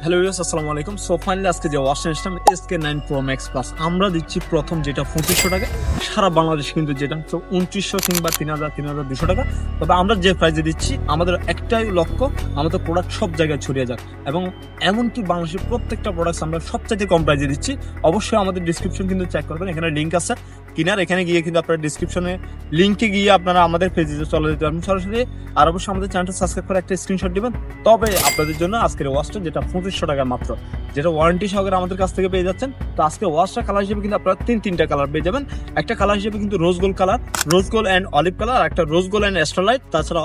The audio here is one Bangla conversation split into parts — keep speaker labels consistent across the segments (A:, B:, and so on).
A: হ্যালো ভিউয়ার্স, আসসালামু আলাইকুম। সো ফাইনালি আজকে যে ওয়াচ নিলাম SK9 Pro Max Plus, আমরা দিচ্ছি প্রথম যেটা 2500 টাকা, সারা বাংলাদেশ কিন্তু যেটা হচ্ছে 2900 কিংবা 3200 টাকা। তবে আমরা যে প্রাইজে দিচ্ছি আমাদের একটাই লক্ষ্য, আমাদের প্রোডাক্ট সব জায়গায় ছড়িয়ে যাক এবং এমনকি বাংলাদেশের প্রত্যেকটা প্রোডাক্ট আমরা সবচাইতে কম প্রাইজে দিচ্ছি। অবশ্যই আমাদের ডিসক্রিপশন কিন্তু চেক করবেন, এখানে লিঙ্ক আছে কিনার, এখানে গিয়ে কিন্তু আপনারা ডিসক্রিপশনে লিঙ্কে গিয়ে আপনারা আমাদের পেজে চলে যেতে পারবেন সরাসরি। আর অবশ্যই আমাদের চ্যানেলটা সাবস্ক্রাইব করে একটা স্ক্রিনশট দিবেন। তবে আপনাদের জন্য আজকের ওয়াচটা যেটা 2500 টাকা মাত্র, যেটা ওয়ারেন্টি সহকারে আমাদের কাছ থেকে পেয়ে যাচ্ছেন। তো আজকে ওয়াচটা কালার হিসেবে কিন্তু আপনারা তিনটা কালার পেয়ে যাবেন। একটা কালার হিসেবে কিন্তু rose gold colour, rose gold and olive colour, একটা রোজ গোল্ড অ্যান্ড অ্যাস্ট্রোলাইট, তাছাড়া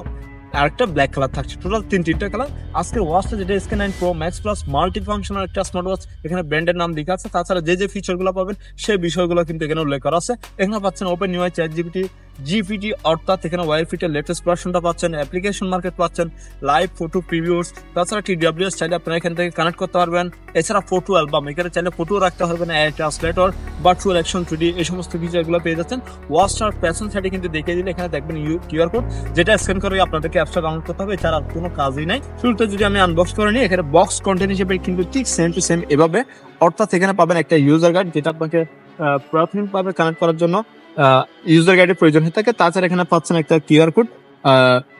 A: আরেকটা ব্ল্যাক কালার থাকছে। টোটাল তিনটা কালার। আজকের ওয়াচটা যেটা SK9 Pro Max Plus multi functional একটা স্মার্ট ওয়াচ, এখানে ব্র্যান্ডের নাম লেখা আছে, তাছাড়া যে ফিচারগুলো পাবেন সেই বিষয়গুলো কিন্তু এখানে উল্লেখ করা আছে। এখানে পাচ্ছেন ওপেন UI GPT, অর্থাৎ এখানে ওয়ার ফিটের লেটেস্ট ভার্সনটা পাচ্ছেন, অ্যাপ্লিকেশন মার্কেট পাচ্ছেন, লাইভ ফটো প্রিভিউস, তাছাড়া TWS চাইলে আপনারা এখান থেকে কানেক্ট করতে পারবেন। এছাড়া ফটো অ্যালবাম, এখানে চাইলে ফটো রাখতে পারবেন, ট্রান্সলেটর, ভার্চুয়াল অ্যাকশন 3D, এই সমস্ত ফিচারগুলো পেয়ে যাচ্ছেন। ওয়াচটার প্যাশন সাইডে কিন্তু দেখিয়ে দিলে এখানে দেখবেন QR কোড, যেটা স্ক্যান করে আপনাদেরকে অ্যাপসটা ডাউনলোড করতে হবে। এছাড়া আর কোনো কাজই নাই। শুরুতে যদি আমি আনবক্স করে নিই, এখানে বক্স কন্টেন্ট হিসেবে কিন্তু ঠিক সেম টু সেম এভাবে, অর্থাৎ এখানে পাবেন একটা ইউজার গাইড, যেটা আপনাকে প্রাথমিকভাবে কানেক্ট করার জন্য ইউজার গাইডের প্রয়োজন হয়ে থাকে। তাছাড়া এখানে পাচ্ছেন একটা QR কোড,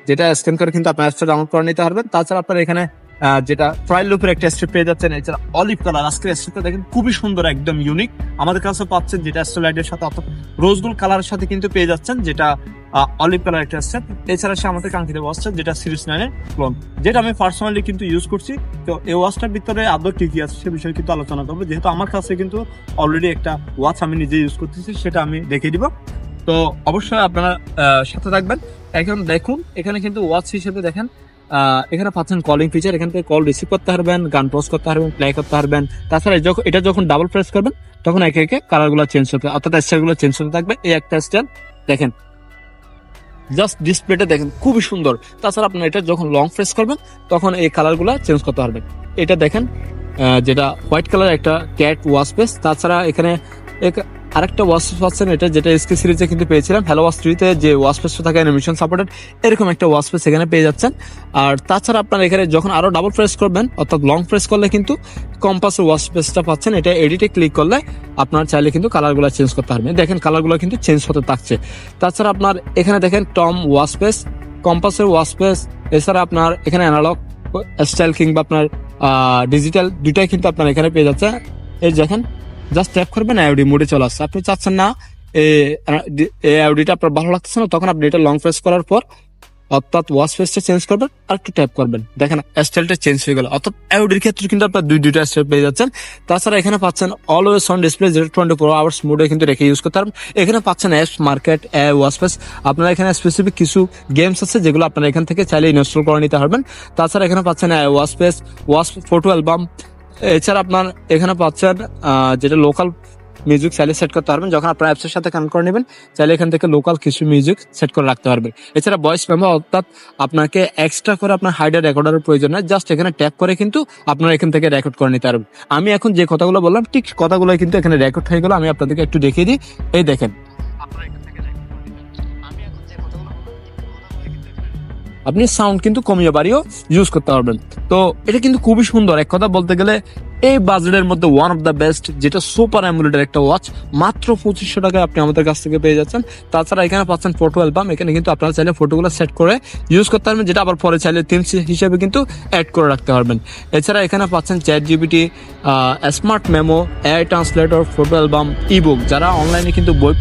A: যেটা স্ক্যান করে কিন্তু আপনার অ্যাপসটা ডাউনলোড করে নিতে পারবেন। তাছাড়া আপনার এখানে যেটা ট্রায়াল লুপের একটা স্ট্রিপ পেয়ে যাচ্ছেন। এছাড়া অলিভ কালার, আজকের স্ট্রিপটা দেখেন খুবই সুন্দর, একদম ইউনিক। আমাদের কাছে পাচ্ছেন যেটা অ্যাস্ট্রোলাইটের সাথে, অর্থাৎ রোজ গোল্ড কালারের সাথে কিন্তু পেয়ে যাচ্ছেন, যেটা অলিভ কালার একটা স্ট্রিপ। এছাড়া সে আমাদের কাঙ্ক্ষিত ওয়াচটা যেটা সিরিজ 9 এর ক্লোন, যেটা আমি পার্সোনালি কিন্তু ইউজ করছি। তো এই ওয়াচটার ভিতরে আদৌ কি আছে সে বিষয়ে কিন্তু আলোচনা করবো, যেহেতু আমার কাছে কিন্তু অলরেডি একটা ওয়াচ আমি নিজে ইউজ করতেছি, সেটা আমি দেখিয়ে দিব। তো অবশ্যই আপনারা সাথে থাকবেন। এখন দেখুন, এখানে কিন্তু ওয়াচ হিসেবে দেখেন এখানে পাচ্ছেন কলিং ফিচার, এখান থেকে কল রিসিভ করতে পারবেন, গান পজ করতে পারবেন, প্লে করতে পারবেন। তাছাড়া এটা যখন ডাবল প্রেস করবেন তখন একে একে কালার গুলো চেঞ্জ হতে, অর্থাৎ স্টাইল গুলো চেঞ্জ হতে থাকবে। এই একটা স্টাইল দেখেন, জাস্ট ডিসপ্লেটা দেখেন খুবই সুন্দর। তাছাড়া আপনার এটা যখন লং প্রেস করবেন তখন এই কালার গুলা চেঞ্জ করতে পারবেন। এটা দেখেন যেটা হোয়াইট কালার একটা ক্যাট ওয়াচ পেস। তাছাড়া এখানে আরেকটা ওয়াচ পাচ্ছেন, এটা যেটা SK সিরিজে কিন্তু পেয়েছিলাম, হ্যালো ওয়াচ 3-তে যে ওয়াচ পেসটা থাকে অ্যানিমেশন সাপোর্টেড, এরকম একটা ওয়াচ পেস এখানে পেয়ে যাচ্ছেন। আর তাছাড়া আপনার এখানে যখন আরো ডাবল প্রেস করবেন, অর্থাৎ লং প্রেস করলে কিন্তু কম্পাসের ওয়াচ পেসটা পাচ্ছেন। এটা এডিটে ক্লিক করলে আপনার চাইলে কিন্তু কালারগুলো চেঞ্জ করতে পারবেন। দেখেন কালারগুলো কিন্তু চেঞ্জ হতে থাকছে। তাছাড়া আপনার এখানে দেখেন টম ওয়াচ পেস, কম্পাসের ওয়াচ পেস, এছাড়া আপনার এখানে অ্যানালগ স্টাইল কিংবা আপনার ডিজিটাল দুইটাই কিন্তু আপনার এখানে পেয়ে যাচ্ছে। এই দেখেন জাস্ট ট্যাপ করবেন, আইওডি মোডে চলে আসছে। আপনি চাচ্ছেন না এই আইওডিটা আপনার ভালো লাগতেছে না, তখন আপনি এটা লং প্রেস করার পর, অর্থাৎ ওয়াচ পেসটা চেঞ্জ করবেন আর একটু ট্যাপ করবেন, দেখেন স্টাইলটা চেঞ্জ হয়ে গেল। অর্থাৎ আইওডির ক্ষেত্রে কিন্তু আপনার দুইটা স্টাইল পেয়ে যাচ্ছেন। তাছাড়া এখানে পাচ্ছেন অলওয়েজ অন ডিসপ্লে, যেটা 24 আওয়ার্স মোডে কিন্তু রেখে ইউজ করতে পারবেন। এখানে পাচ্ছেন অ্যাপস মার্কেট, ওয়াচ পেস। আপনারা এখানে স্পেসিফিক কিছু গেমস আছে যেগুলো আপনারা এখান থেকে চাইলে ইনস্টল করে নিতে পারবেন। তাছাড়া এখানে পাচ্ছেন watch pace, watch photo album. এছাড়া আপনার এখানে পাচ্ছেন যেটা লোকাল মিউজিক চাইলে সেট করতে পারবেন। যখন আপনার অ্যাপসের সাথে কানেক্ট করে নেবেন, চাইলে এখান থেকে লোকাল কিছু মিউজিক সেট করে রাখতে পারবেন। এছাড়া ভয়েস মেমো, অর্থাৎ আপনাকে এক্সট্রা করে আপনার হাইডার রেকর্ডারের প্রয়োজন নয়, জাস্ট এখানে ট্যাপ করে কিন্তু আপনারা এখান থেকে রেকর্ড করে নিতে পারবেন। আমি এখন যে কথাগুলো বললাম ঠিক কথাগুলো কিন্তু এখানে রেকর্ড হয়ে গেল। আমি আপনাদেরকে একটু দেখিয়ে দিই, এই দেখেন আপনি সাউন্ড কিন্তু কমিয়ে বাড়িয়েও ইউজ করতে পারবেন। তো এটা কিন্তু খুবই সুন্দর। এক কথা বলতে গেলে এই বাজেটের মধ্যে ওয়ান অফ দ্য বেস্ট, যেটা সুপার অ্যামুলেটের একটা ওয়াচ, মাত্র 2500 টাকায় আপনি আমাদের কাছ থেকে পেয়ে যাচ্ছেন। তাছাড়া এখানে পাচ্ছেন ফটো অ্যালবাম, এখানে কিন্তু আপনারা চাইলে ফটোগুলো সেট করে ইউজ করতে পারবেন, যেটা আবার পরে চাইলে থিম হিসেবে কিন্তু অ্যাড করে রাখতে পারবেন। এছাড়া এখানে পাচ্ছেন ChatGPT, smart memo, translator, photo album, ebook. যারা অনলাইনে কিন্তু বই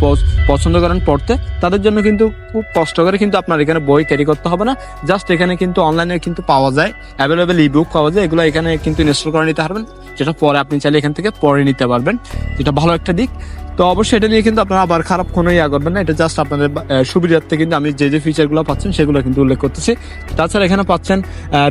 A: পছন্দ করেন পড়তে, তাদের জন্য কিন্তু খুব কষ্ট করে কিন্তু আপনার এখানে বই ক্যারি করতে হবে না, জাস্ট এখানে কিন্তু অনলাইনে কিন্তু পাওয়া যায়, অ্যাভেলেবেল ইবুক পাওয়া যায়, এগুলো এখানে কিন্তু ইনস্টল করে নিতে পারবেন, যেটা পরে আপনি চাইলে এখান থেকে পড়ে নিতে পারবেন, যেটা ভালো একটা দিক। তো অবশ্যই এটা নিয়ে কিন্তু আপনারা আবার খারাপ কোনো করবেন না, এটা জাস্ট আপনাদের সুবিধার্থে কিন্তু আমি যে ফিচারগুলো পাচ্ছেন সেগুলো কিন্তু উল্লেখ করতেছি। তাছাড়া এখানে পাচ্ছেন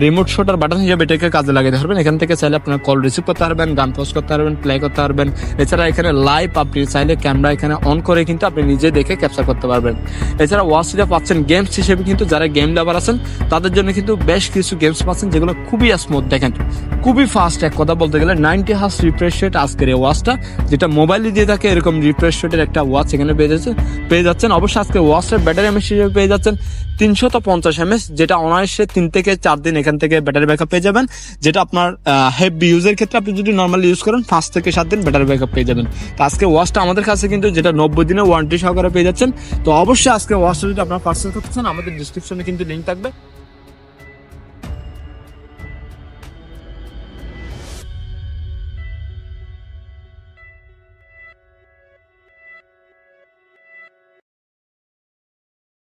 A: রিমোট শোটার বাটন হিসেবে এটাকে কাজে লাগাতে পারবেন। এখান থেকে চাইলে আপনারা কল রিসিভ করতে পারবেন, গান পজ করতে পারবেন, প্লে করতে পারবেন। এছাড়া এখানে লাইভ আপনি চাইলে ক্যামেরা এখানে অন করে কিন্তু আপনি নিজে দেখে ক্যাপচার করতে পারবেন। এছাড়া ওয়াচটা পাচ্ছেন গেমস হিসেবে, কিন্তু যারা গেম লাভার আছেন তাদের জন্য কিন্তু বেশ কিছু গেমস পাচ্ছেন যেগুলো খুবই স্মুথ, দেখেন খুবই ফাস্ট। এক কথা বলতে গেলে 90 হার্জ রিফ্রেশ রেট আজকের এই ওয়াচটা, যেটা মোবাইলে দিয়ে থাকে এরকম এরকম রিফ্রেশ রেটের একটা ওয়াচ এখানে পেয়ে যাচ্ছেন। অবশ্যই আজকে ওয়াচের ব্যাটারি এমএস হিসেবে পেয়ে যাচ্ছেন 350 এমএস, যেটা অনায়াসে 3 থেকে 4 দিন এখান থেকে ব্যাটারি ব্যাকআপ পেয়ে যাবেন। যেটা আপনার হেভি ইউজের ক্ষেত্রে আপনি যদি নর্মালি ইউজ করেন 5 থেকে 7 দিন ব্যাটারি ব্যাকআপ পেয়ে যাবেন। তো আজকে ওয়াচটা আমাদের কাছে কিন্তু যেটা 90 দিনের ওয়ারেন্টি সহকারে পেয়ে যাচ্ছেন। তো অবশ্যই আজকে ওয়াচটা যদি আপনারা পার্সেল করতে চান আমাদের ডিসক্রিপশনে কিন্তু লিঙ্ক থাকবে,